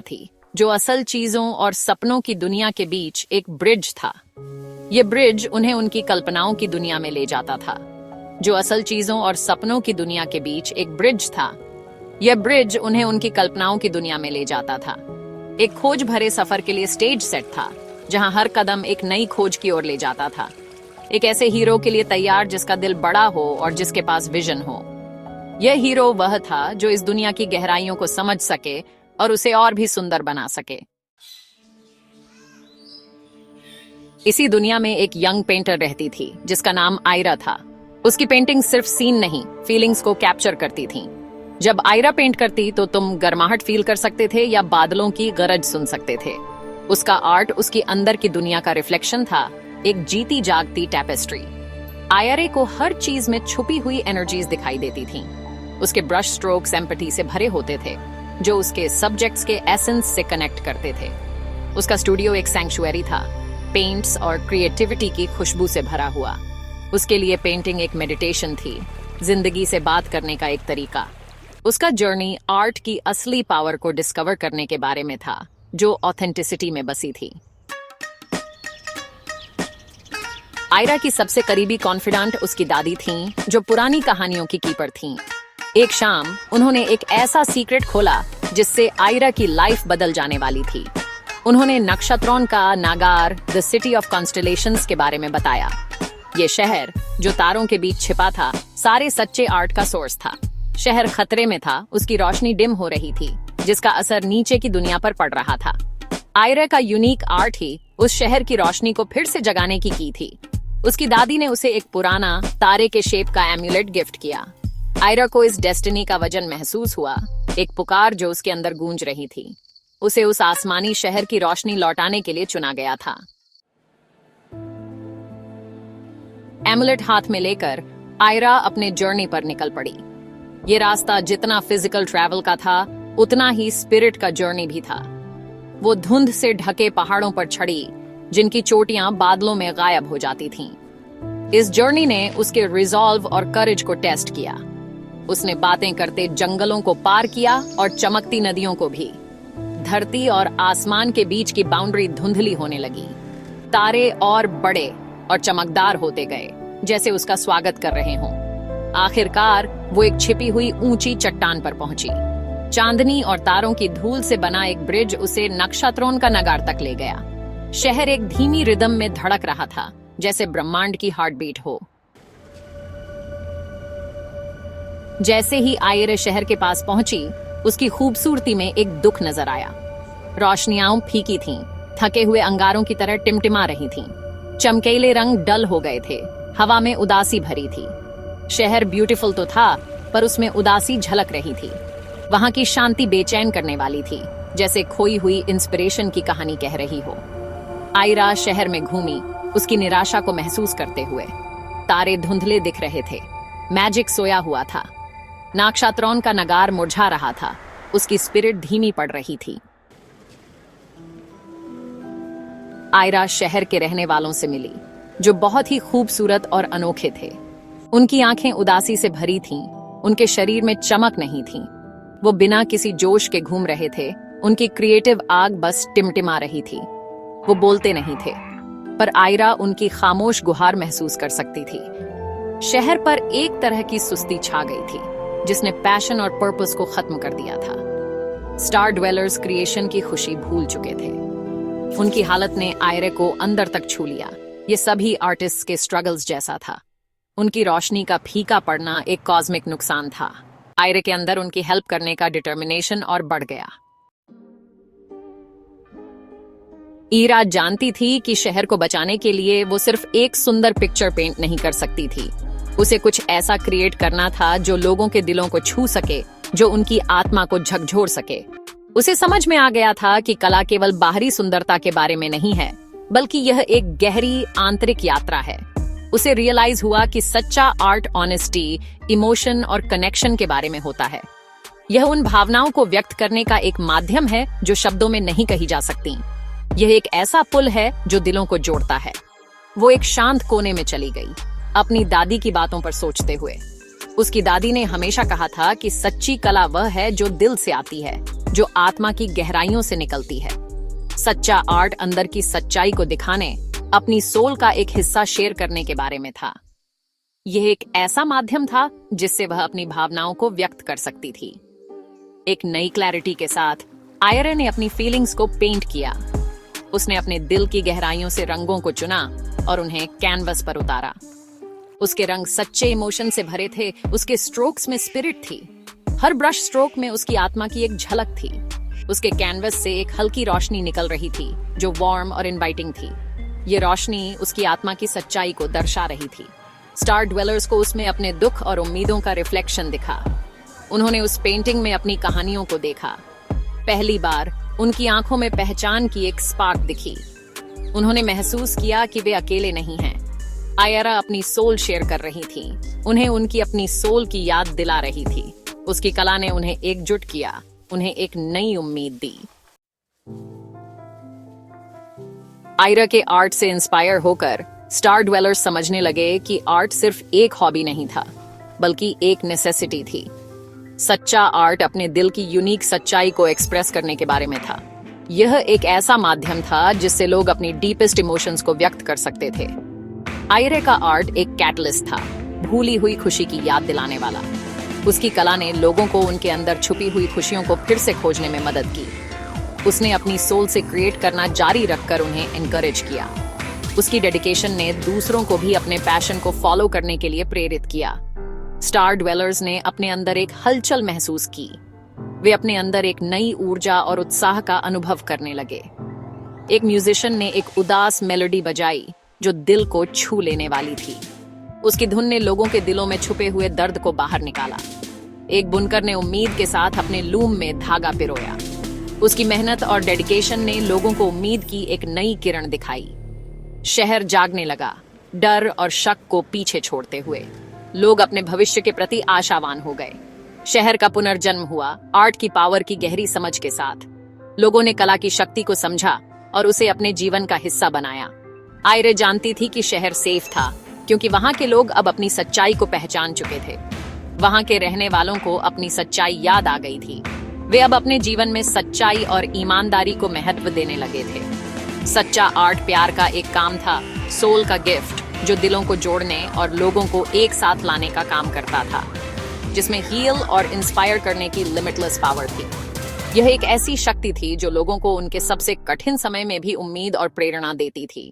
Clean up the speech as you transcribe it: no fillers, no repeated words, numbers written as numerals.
थी जो असल चीजों और सपनों की दुनिया के बीच एक ब्रिज था। ये ब्रिज उन्हें उनकी कल्पनाओं की दुनिया में ले जाता था। जो असल चीजों और सपनों की दुनिया के बीच एक ब्रिज था। यह ब्रिज उन्हें उनकी कल्पनाओं की दुनिया में ले जाता था। एक खोज भरे सफर के लिए स्टेज सेट था, जहां हर कदम एक नई खोज की ओर ले जाता था। एक ऐसे हीरो के लिए तैयार जिसका दिल बड़ा हो और जिसके पास विजन हो। यह हीरो वह था जो इस दुनिया की गहराइयों को समझ सके और उसे और भी सुंदर बना सके। इसी दुनिया में एक यंग पेंटर रहती थी जिसका नाम आयरा था। उसकी पेंटिंग सिर्फ सीन नहीं, फीलिंग्स को कैप्चर करती थी। जब आयरा पेंट करती तो तुम गर्माहट फील कर सकते थे या बादलों की गरज सुन सकते थे। उसका आर्ट उसकी अंदर की दुनिया का रिफ्लेक्शन था, एक जीती जागती टैपेस्ट्री। आयरे को हर चीज में छुपी हुई एनर्जीज दिखाई देती थीं। उसके ब्रश स्ट्रोक्स एम्पैथी से भरे होते थे, जो उसके सब्जेक्ट्स के एसेंस से कनेक्ट करते थे। उसका स्टूडियो एक सैंक्चुअरी था, पेंट्स और क्रिएटिविटी की खुशबू से भरा हुआ। उसके लिए पेंटिंग एक मेडिटेशन थी, जिंदगी से बात करने का एक तरीका। उसका जर्नी आर्ट की असली पावर को डिस्कवर करने के बारे में था, जो ऑथेंटिसिटी में बसी थी। आयरा की सबसे करीबी कॉन्फिडेंट उसकी दादी थीं, जो पुरानी कहानियों की कीपर थीं। एक शाम उन्होंने एक ऐसा सीक्रेट खोला जिससे आयरा की लाइफ बदल जाने वाली थी। उन्होंने नक्षत्रों का नागार, द सिटी ऑफ कॉन्स्टेलेशंस के बारे में बताया। ये शहर जो तारों के बीच छिपा था, सारे सच्चे आर्ट का सोर्स था। शहर खतरे में था, उसकी रोशनी डिम हो रही थी, जिसका असर नीचे की दुनिया पर पड़ रहा था। आयरा का यूनिक आर्ट ही उस शहर की रोशनी को फिर से जगाने की थी। उसकी दादी ने उसे एक पुराना तारे के शेप का एम्यूलेट गिफ्ट किया। आयरा को इस डेस्टिनी का वजन महसूस हुआ, एक पुकार जो उसके अंदर गूंज रही थी। उसे उस आसमानी शहर की रोशनी लौटाने के लिए चुना गया था। एमुलेट हाथ में लेकर आयरा अपने जर्नी पर निकल पड़ी। ये रास्ता जितना फिजिकल ट्रैवल का था, उतना ही स्पिरिट का जर्नी भी था। वो धुंध से ढके पहाड़ों पर चढ़ी, जिनकी चोटियां बादलों में गायब हो जाती थीं। इस जर्नी ने उसके रिजॉल्व और करेज को टेस्ट किया। उसने बातें करते जंगलों को पार किया और चमकती नदियों को भी। धरती और आसमान के बीच की बाउंड्री धुंधली होने लगी। तारे और बड़े और चमकदार होते गए, जैसे उसका स्वागत कर रहे हों। आखिरकार वो एक छिपी हुई ऊंची चट्टान पर पहुंची। चांदनी और तारों की धूल से बना एक ब्रिज उसे नक्षत्रों का नगार तक ले गया। शहर एक धीमी रिदम में धड़क रहा था, जैसे ब्रह्मांड की हार्ट बीट हो। जैसे ही आयरे शहर के पास पहुंची, उसकी खूबसूरती में एक दुख नजर आया। रोशनियां फीकी थीं, थके हुए अंगारों की तरह टिमटिमा रही थीं। चमकीले रंग डल हो गए थे, हवा में उदासी भरी थी। शहर ब्यूटीफुल तो था, पर उसमें उदासी झलक रही थी। वहां की शांति बेचैन करने वाली थी, जैसे खोई हुई इंस्पिरेशन की कहानी कह रही हो। आयरा शहर में घूमी, उसकी निराशा को महसूस करते हुए। तारे धुंधले दिख रहे थे, मैजिक सोया हुआ था। नक्षत्रों का नगार मुरझा रहा था, उसकी स्पिरिट धीमी पड़ रही थी। आयरा शहर के रहने वालों से मिली, जो बहुत ही खूबसूरत और अनोखे थे। उनकी आंखें उदासी से भरी थीं, उनके शरीर में चमक नहीं थी। वो बिना किसी जोश के घूम रहे थे, उनकी क्रिएटिव आग बस टिमटिमा रही थी। वो बोलते नहीं थे, पर आयरा उनकी खामोश गुहार महसूस कर सकती थी। शहर पर एक तरह की सुस्ती छा गई थी, जिसने पैशन और पर्पस को खत्म कर दिया था। स्टार ड्वेलर्स क्रिएशन की खुशी भूल चुके थे। उनकी हालत ने आयरे को अंदर तक छू लिया। ये सभी आर्टिस्ट्स के स्ट्रगल्स जैसा था। उनकी रोशनी का फीका पड़ना एक कॉस्मिक नुकसान था। आयरे के अंदर उनकी हेल्प करने का डिटर्मिनेशन और बढ़ गया। ईरा जानती थी कि शहर को बचाने के लिए वो सिर्फ एक सुंदर पिक्चर पेंट नहीं कर सकती थी। उसे कुछ ऐसा क्रिएट करना था जो लोगों के दिलों को छू सके, जो उनकी आत्मा को झकझोर सके। उसे समझ में आ गया था कि कला केवल बाहरी सुंदरता के बारे में नहीं है, बल्कि यह एक गहरी आंतरिक यात्रा है। उसे रियलाइज हुआ कि सच्चा आर्ट ऑनेस्टी, इमोशन और कनेक्शन के बारे में होता है। यह उन भावनाओं को व्यक्त करने का एक माध्यम है जो शब्दों में नहीं कही जा सकती। यह एक ऐसा पुल है जो दिलों को जोड़ता है। वो एक शांत कोने में चली गई, अपनी दादी की बातों पर सोचते हुए। उसकी दादी ने हमेशा कहा था कि सच्ची कला वह है जो दिल से आती है, जो आत्मा की गहराइयों से निकलती है। सच्चा आर्ट अंदर की सच्चाई को दिखाने, अपनी सोल का एक हिस्सा शेयर करने के बारे में था। यह एक ऐसा माध्यम था जिससे वह अपनी भावनाओं को व्यक्त कर सकती थी। एक नई क्लैरिटी के साथ आयरा ने अपनी फीलिंग्स को पेंट किया। उसने अपने दिल की गहराइयों से रंगों को चुना और उन्हें कैनवस पर उतारा। उसके रंग सच्चे इमोशन से भरे थे, उसके स्ट्रोक्स में स्पिरिट थी। हर ब्रश स्ट्रोक में उसकी आत्मा की एक झलक थी। उसके कैनवस से एक हल्की रोशनी निकल रही थी जो वार्म और इनवाइटिंग थी। ये रोशनी उसकी आत्मा की सच्चाई को दर्शा रही थी। स्टार ड्वेलर्स को उसमें अपने दुख और उम्मीदों का रिफ्लेक्शन दिखा। उन्होंने उस पेंटिंग में अपनी कहानियों को देखा। पहली बार उनकी आंखों में पहचान की एक स्पार्क दिखी। उन्होंने महसूस किया कि वे अकेले नहीं हैं। आयरा अपनी सोल शेयर कर रही थी, उन्हें उनकी अपनी सोल की याद दिला रही थी। उसकी कला ने उन्हें एकजुट किया, उन्हें एक नई उम्मीद दी। आयरा के आर्ट से इंस्पायर होकर स्टार ड्वेलर्स समझने लगे कि आर्ट सिर्फ एक हॉबी नहीं था, बल्कि एक नेसेसिटी थी। सच्चा आर्ट अपने दिल की यूनिक सच्चाई को एक्सप्रेस करने के बारे में था। यह एक ऐसा माध्यम था जिससे लोग अपनी डीपेस्ट इमोशंस को व्यक्त कर सकते थे। आयरा का आर्ट एक कैटलिस्ट था, भूली हुई खुशी की याद दिलाने वाला। उसकी कला ने लोगों को उनके अंदर छुपी हुई खुशियों को फिर से खोजने में मदद की। उसने अपनी सोल से क्रिएट करना जारी रखकर उन्हें एनकरेज किया। उसकी डेडिकेशन ने दूसरों को भी अपने पैशन को फॉलो करने के लिए प्रेरित किया। स्टार ड्वेलर्स ने अपने अंदर एक हलचल महसूस की। वे अपने अंदर एक नई ऊर्जा और उत्साह का अनुभव करने लगे। एक म्यूजिशियन ने एक उदास मेलोडी बजाई जो दिल को छू लेने वाली थी। उसकी धुन ने लोगों के दिलों में छुपे हुए दर्द को बाहर निकाला। एक बुनकर ने उम्मीद के साथ अपने लूम में धागा पिरोया। उसकी मेहनत और डेडिकेशन ने लोगों को उम्मीद की एक नई किरण दिखाई। शहर जागने लगा, डर और शक को पीछे छोड़ते हुए। लोग अपने भविष्य के प्रति आशावान हो गए। शहर का पुनर्जन्म हुआ, आर्ट की पावर की गहरी समझ के साथ। लोगों ने कला की शक्ति को समझा और उसे अपने जीवन का हिस्सा बनाया। आयरा जानती थी कि शहर सेफ था, क्योंकि वहां के लोग अब अपनी सच्चाई को पहचान चुके थे। वहां के रहने वालों को अपनी सच्चाई याद आ गई थी। वे अब अपने जीवन में सच्चाई और ईमानदारी को महत्व देने लगे थे। सच्चा आर्ट प्यार का एक काम था, सोल का गिफ्ट जो दिलों को जोड़ने और लोगों को एक साथ लाने का काम करता था, जिसमें हील और इंस्पायर करने की लिमिटलेस पावर थी। यह एक ऐसी शक्ति थी जो लोगों को उनके सबसे कठिन समय में भी उम्मीद और प्रेरणा देती थी।